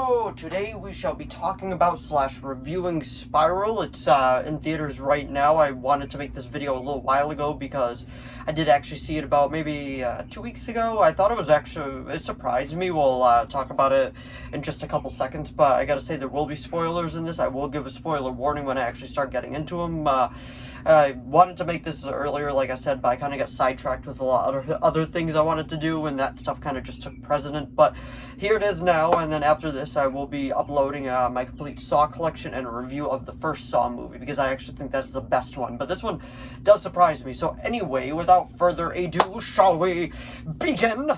So, today we shall be talking about / reviewing Spiral. It's in theaters right now. I wanted to make this video a little while ago because I did actually see it about maybe 2 weeks ago. I thought it surprised me. We'll talk about it in just a couple seconds, but I gotta say there will be spoilers in this. I will give a spoiler warning when I actually start getting into them. I wanted to make this earlier, like I said, but I kind of got sidetracked with a lot of other things I wanted to do, and that stuff kind of just took precedent. But here it is now, and then after this, I will be uploading my complete Saw collection and a review of the first Saw movie, because I actually think that's the best one. But this one does surprise me. So anyway, without further ado, shall we begin?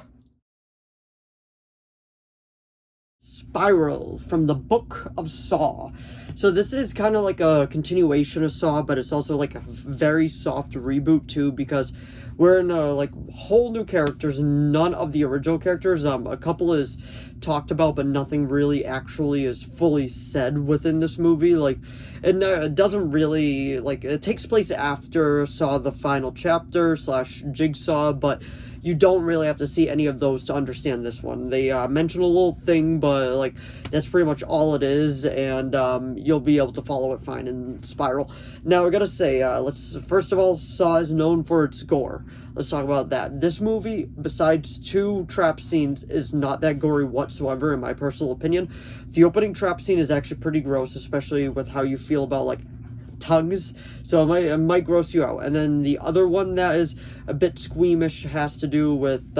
Spiral from the Book of Saw. So this is kind of like a continuation of Saw, but it's also like a very soft reboot too, because we're in like whole new characters, none of the original characters. A couple is talked about, but nothing really actually is fully said within this movie. Like, it doesn't really, like, it takes place after Saw the Final Chapter / Jigsaw, but you don't really have to see any of those to understand this one. They mention a little thing, but like that's pretty much all it is, and you'll be able to follow it fine in Spiral. Now I gotta say, first of all, Saw is known for its gore. Let's talk about that. This movie, besides 2 trap scenes, is not that gory whatsoever, in my personal opinion. The opening trap scene is actually pretty gross, especially with how you feel about like tongues, so it might gross you out. And then the other one that is a bit squeamish has to do with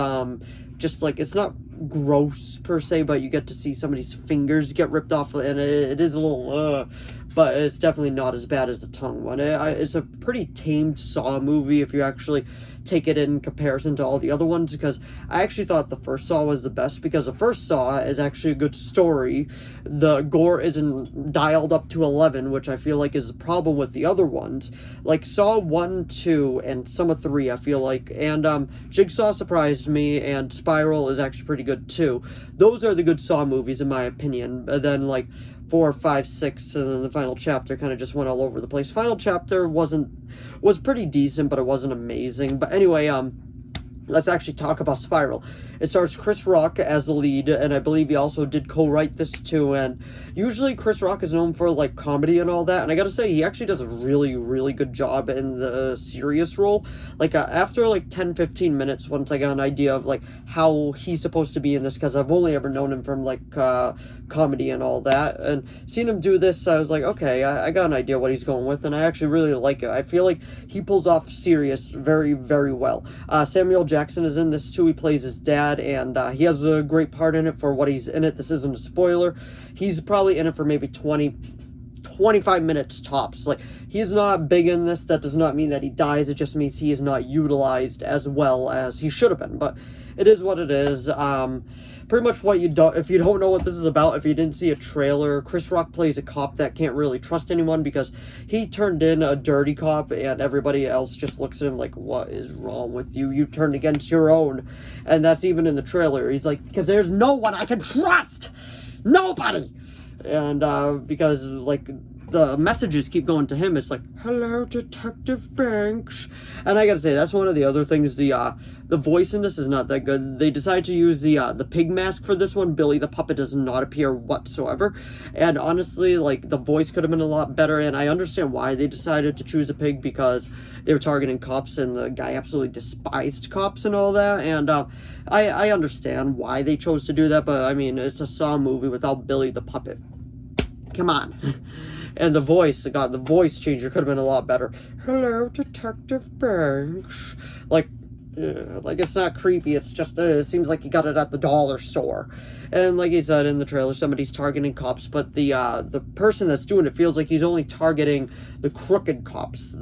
just like, it's not gross per se, but you get to see somebody's fingers get ripped off, and it is a little but it's definitely not as bad as the tongue one. It's a pretty tamed Saw movie if you actually take it in comparison to all the other ones, because I actually thought the first Saw was the best, because the first Saw is actually a good story. The gore isn't dialed up to 11, which I feel like is a problem with the other ones. Like Saw 1, 2, and some of 3, I feel like. And Jigsaw surprised me, and Spiral is actually pretty good too. Those are the good Saw movies in my opinion. And then like 4, 5, 6, and then the Final Chapter kind of just went all over the place. Final Chapter was pretty decent, but it wasn't amazing. But anyway, let's actually talk about Spiral. It stars Chris Rock as the lead, and I believe he also did co-write this too. And usually Chris Rock is known for like comedy and all that, and I gotta say he actually does a really, really good job in the serious role. Like after like 10-15 minutes, once I got an idea of like how he's supposed to be in this, because I've only ever known him from like comedy and all that, and seeing him do this, I was like, okay, I got an idea what he's going with, and I actually really like it. I feel like he pulls off serious very, very well. Samuel Jackson is in this too. He plays his dad, and he has a great part in it for what he's in it. This isn't a spoiler. He's probably in it for maybe 20-25 minutes tops. Like, he's not big in this. That does not mean that he dies. It just means he is not utilized as well as he should have been. But it is what it is. Pretty much what you don't, if you don't know what this is about, if you didn't see a trailer, Chris Rock plays a cop that can't really trust anyone because he turned in a dirty cop, and everybody else just looks at him like, what is wrong with you? You turned against your own. And that's even in the trailer. He's like, because there's no one I can trust! Nobody! And because like the messages keep going to him, it's like, hello, Detective Banks. And I gotta say, that's one of the other things. The voice in this is not that good. They decided to use the pig mask for this one. Billy the puppet does not appear whatsoever, and honestly, like, the voice could have been a lot better. And I understand why they decided to choose a pig, because they were targeting cops, and the guy absolutely despised cops and all that. And I understand why they chose to do that, but I mean, it's a Saw movie without Billy the puppet. Come on. And the voice, God, the voice changer could have been a lot better. Hello, Detective Banks. Like it's not creepy. It's just, it seems like you got it at the dollar store. And like he said in the trailer, somebody's targeting cops, but the person that's doing it feels like he's only targeting the crooked cops,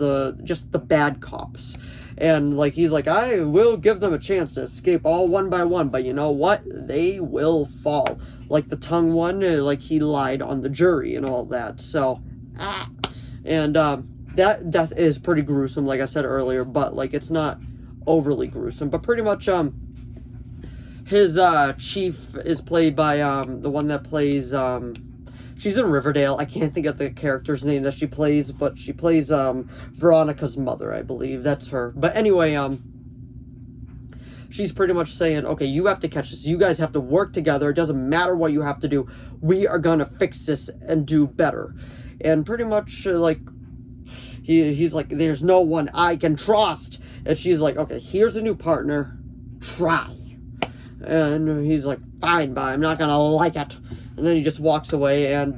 just the bad cops. And like, he's like, I will give them a chance to escape all one by one, but you know what? They will fall. Like the tongue one, like he lied on the jury and all that. So, and that death is pretty gruesome, like I said earlier, but like it's not overly gruesome. But pretty much, his chief is played by the one that plays she's in Riverdale. I can't think of the character's name that she plays, but she plays Veronica's mother, I believe. That's her. But anyway, she's pretty much saying, okay, you have to catch this. You guys have to work together. It doesn't matter what you have to do. We are going to fix this and do better. And pretty much, like, he's like, there's no one I can trust. And she's like, okay, here's a new partner. Try. And he's like, fine, but I'm not going to like it. And then he just walks away. And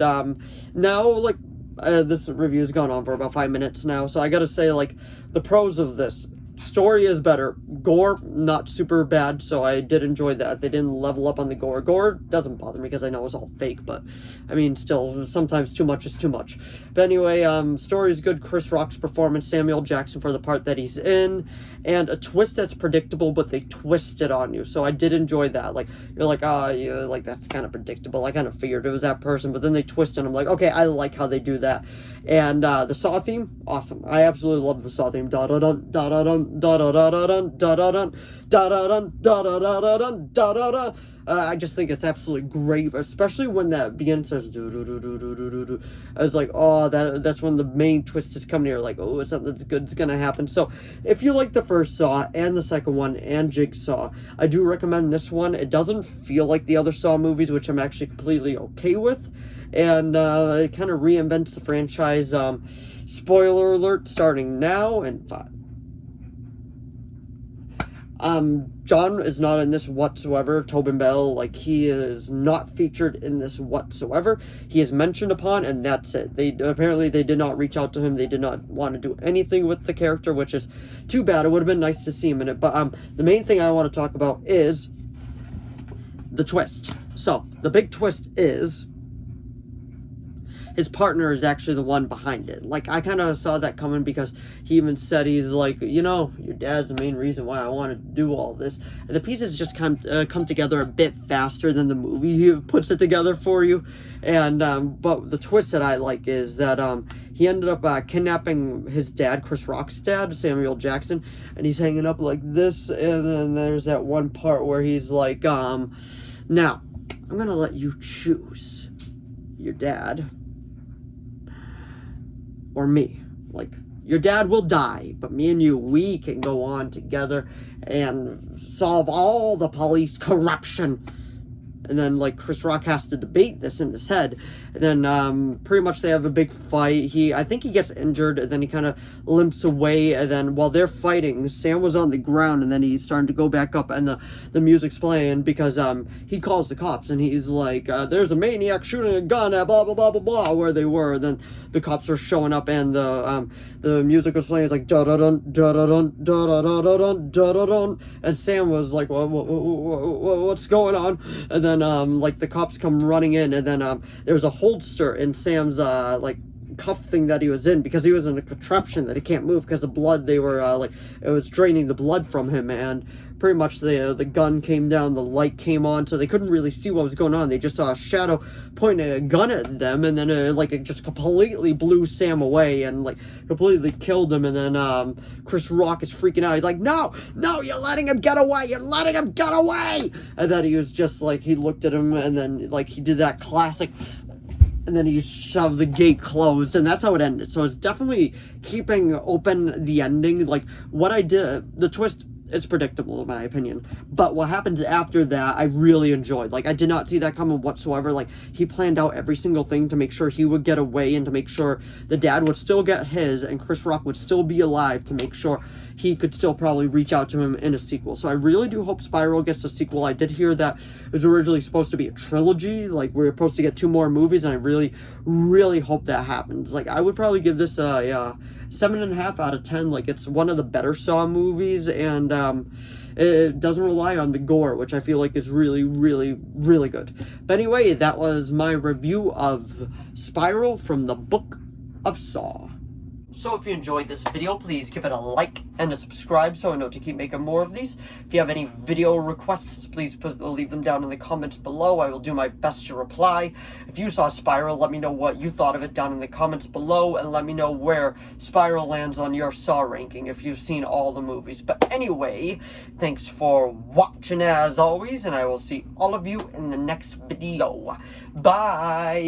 now, like, this review's gone on for about 5 minutes now. So I got to say, like, the pros of this. Story is better. Gore, not super bad, so I did enjoy that. They didn't level up on the gore. Gore doesn't bother me because I know it's all fake, but I mean, still, sometimes too much is too much. But anyway, story is good. Chris Rock's performance, Samuel Jackson for the part that he's in, and a twist that's predictable, but they twist it on you. So I did enjoy that. Like, you're like, yeah, like, that's kind of predictable. I kind of figured it was that person, but then they twist it, and I'm like, okay, I like how they do that. And the Saw theme, awesome. I absolutely love the Saw theme. Da-da-dun, da-da-dun, da-da-da-dun, da-da-dun, da-da-dun, da-da-da-dun, da-da-da. I just think it's absolutely great, especially when that begins says do-do-do-do-do-do-do. I was like, oh, that's when the main twist is coming here, like, oh, something good's gonna happen. So, if you like the first Saw, and the second one, and Jigsaw, I do recommend this one. It doesn't feel like the other Saw movies, which I'm actually completely okay with. And it kind of reinvents the franchise. Spoiler alert, starting now in 5. John is not in this whatsoever. Tobin Bell, like, he is not featured in this whatsoever. He is mentioned upon, and that's it. Apparently they did not reach out to him. They did not want to do anything with the character, which is too bad. It would have been nice to see him in it. But the main thing I want to talk about is the twist. So the big twist is his partner is actually the one behind it. Like, I kind of saw that coming because he even said, he's like, you know, your dad's the main reason why I want to do all this. And the pieces just come together a bit faster than the movie he puts it together for you. And, but the twist that I like is that, he ended up kidnapping his dad, Chris Rock's dad, Samuel Jackson, and he's hanging up like this. And then there's that one part where he's like, now, I'm going to let you choose your dad or me. Like, your dad will die, but me and you, we can go on together and solve all the police corruption. And then, like, Chris Rock has to debate this in his head. And then, pretty much they have a big fight. I think he gets injured, and then he kind of limps away. And then, while they're fighting, Sam was on the ground, and then he's starting to go back up, and the music's playing because, he calls the cops, and he's like, there's a maniac shooting a gun at blah, blah, blah, blah, blah, where they were. And then the cops were showing up, and the music was playing. It's like, da-da-dun, da-da-dun, da-da-da-da-dun, da-da-dun. And Sam was like, what's going on? And then, like, the cops come running in, and then, there was a holster in Sam's, like, cuff thing that he was in, because he was in a contraption that he can't move because the blood, they were, like, it was draining the blood from him, and pretty much the gun came down, the light came on, so they couldn't really see what was going on. They just saw a shadow pointing a gun at them, and then it just completely blew Sam away and like completely killed him. And then Chris Rock is freaking out. He's like, no, you're letting him get away, and then he was just like, he looked at him, and then like he did that classic, and then he shoved the gate closed, and that's how it ended. So it's definitely keeping open the ending. Like, what I did, the twist, it's predictable in my opinion, but what happens after that I really enjoyed. Like, I did not see that coming whatsoever. Like, he planned out every single thing to make sure he would get away, and to make sure the dad would still get his, and Chris Rock would still be alive, to make sure he could still probably reach out to him in a sequel. So I really do hope Spiral gets a sequel. I did hear that it was originally supposed to be a trilogy, like we were supposed to get 2 more movies, and I really, really hope that happens. Like, I would probably give this a 7.5 out of 10. Like, it's one of the better Saw movies, and it doesn't rely on the gore, which I feel like is really, really, really good. But anyway, that was my review of Spiral from the Book of Saw. So if you enjoyed this video, please give it a like and a subscribe so I know to keep making more of these. If you have any video requests, please leave them down in the comments below. I will do my best to reply. If you saw Spiral, let me know what you thought of it down in the comments below, and let me know where Spiral lands on your Saw ranking if you've seen all the movies. But anyway, thanks for watching as always, and I will see all of you in the next video. Bye!